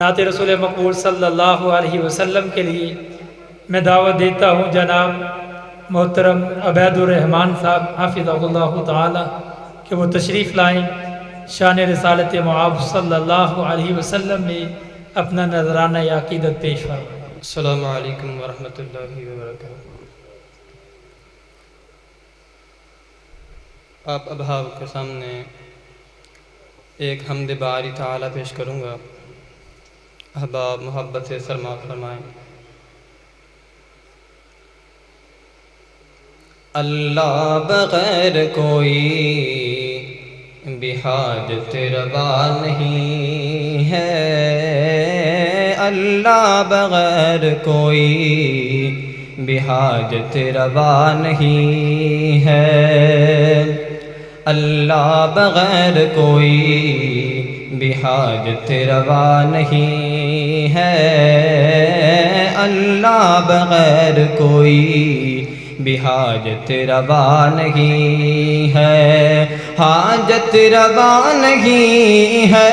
نعت رسول مقبول صلی اللہ علیہ وسلم کے لیے میں دعوت دیتا ہوں جناب محترم عبید الرحمن صاحب حافظہ اللہ تعالی کہ وہ تشریف لائیں، شان رسالت معاذ صلی اللہ علیہ وسلم میں اپنا نذرانہ عقیدت پیش فرمائیں۔ السلام علیکم ورحمۃ اللہ وبرکاتہ۔ آپ احباب کے سامنے ایک حمد باری تعالی پیش کروں گا، احباب محبت سے سرماق فرمائیں۔ اللہ بغیر کوئی بحاجت روا نہیں ہے، اللہ بغیر کوئی بحاجت روا نہیں ہے، اللہ بغیر کوئی بحاجت روا نہیں ہے، اللہ بغیر کوئی بحاجت روا نہیں ہے، حاجت روا نہیں ہے،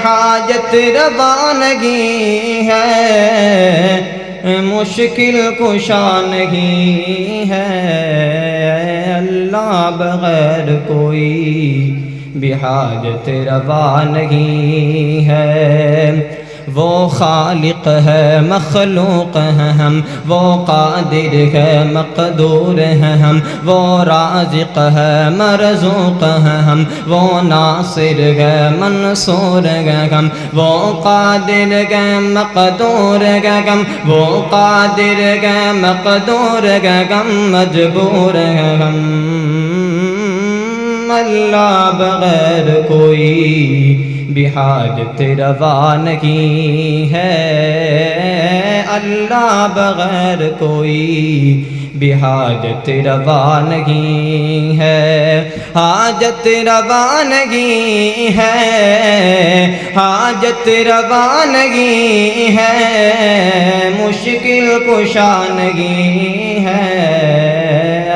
حاجت روا نہیں ہے، مشکل کشا نہیں ہے، اللہ بغیر کوئی بحاجت روا نہیں ہے۔ وہ خالق ہے مخلوق ہے ہم، وہ قادر ہے مقدور ہے ہم، وہ رازق ہے مرزوق ہے ہم، وہ ناصر ہے منصور ہے ہم، وہ قادر ہے مقدور ہے ہم، وہ قادر ہے مقدور ہے ہم، مجبور ہے ہم، اللہ بغیر کوئی بحاجت روا نہیں ہے، اللہ بغیر کوئی بحاجت روا نہیں ہے، حاجت روا نہیں ہے، حاجت روا نہیں ہے، مشکل کشا نہیں ہے،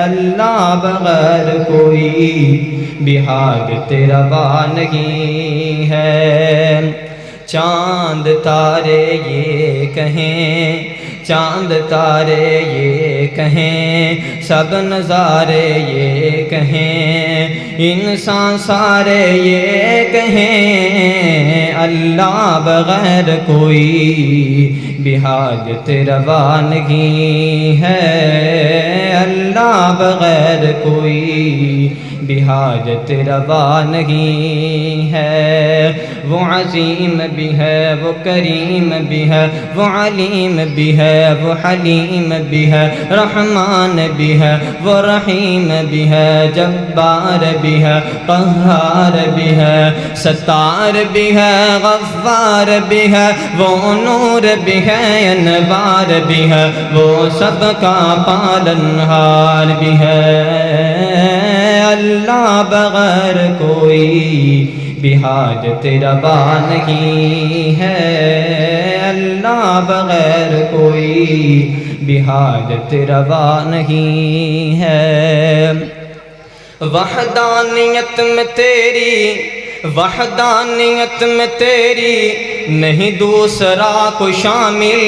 اللہ بغیر کوئی بحاجت روا نہیں ہے۔ چاند تارے یہ کہیں، چاند تارے یہ کہیں، سب نظارے یہ کہیں، انسان سارے یہ کہیں، اللہ بغیر کوئی بحاجت روا نہیں ہے، اللہ بغیر کوئی بحاجت روا نہیں ہے، وہ عظیم بھی ہے، وہ کریم بھی ہے، وہ علیم بھی ہے، وہ حلیم بھی ہے، رحمان بھی ہے، وہ رحیم بھی ہے، جبار بھی ہے، قہار بھی ہے، ستار بھی ہے، غفار بھی ہے، وہ نور بھی ہے، انوار بھی ہے، وہ سب کا پالنہار بھی ہے، اللہ بغیر کوئی بحاجت روا نہیں ہے، اللہ بغیر کوئی بحاجت روا نہیں ہے۔ وحدانیت میں تیری، وحدانیت میں تیری نہیں دوسرا کوئی شامل،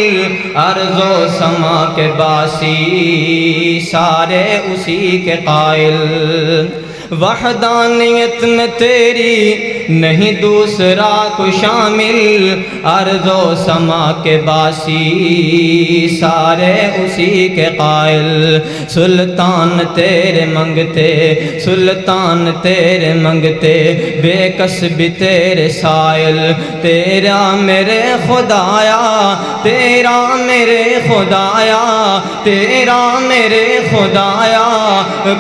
ارض و سما کے باسی سارے اسی کے قائل، وحدانیت میں تیری نہیں دوسرا کوئی شامل، ارض و سما کے باسی سارے اسی کے قائل، سلطان تیرے منگتے، سلطان تیرے منگتے، بے کس بھی تیرے سائل، تیرا میرے خدایا، تیرا میرے خدایا، تیرا میرے خدایا،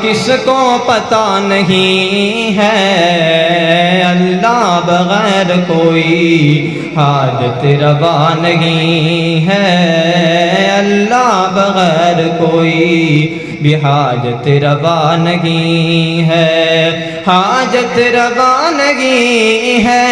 کس کو پتہ نہیں ہے، اللہ بغیر کوئی حاجت روا نہیں ہے، اللہ بغیر کوئی بحاجت روا نہیں ہے، حاجت روا نہیں ہے،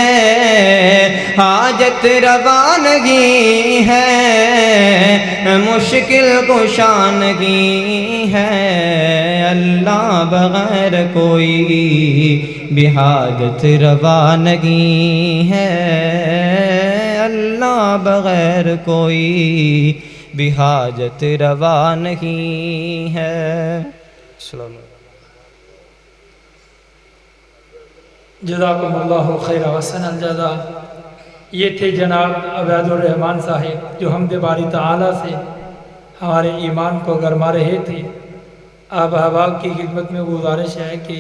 حاجت روا نہیں ہے، مشکل کشا نہیں ہے، اللہ بغیر کوئی بحاجت روا نہیں ہے۔ اللہ بغیر کوئی بھی حاجت روا نہیں ہے۔ السلام علیکم۔ جزاکم اللہ خیر وحسن الجزا۔ یہ تھے جناب عبید الرحمن صاحب جو حمد باری تعالیٰ سے ہمارے ایمان کو گرما رہے تھے۔ آپ احباب کی خدمت میں گزارش ہے کہ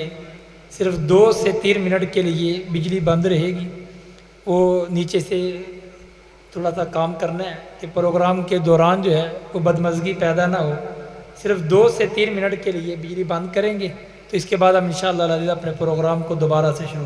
صرف 2 سے 3 منٹ کے لیے بجلی بند رہے گی، وہ نیچے سے تھوڑا سا کام کرنا ہے کہ پروگرام کے دوران جو ہے وہ بدمزگی پیدا نہ ہو۔ صرف 2 سے 3 منٹ کے لیے بجلی بند کریں گے، تو اس کے بعد ہم انشاءاللہ العزیز اپنے پروگرام کو دوبارہ سے شروع کریں گے۔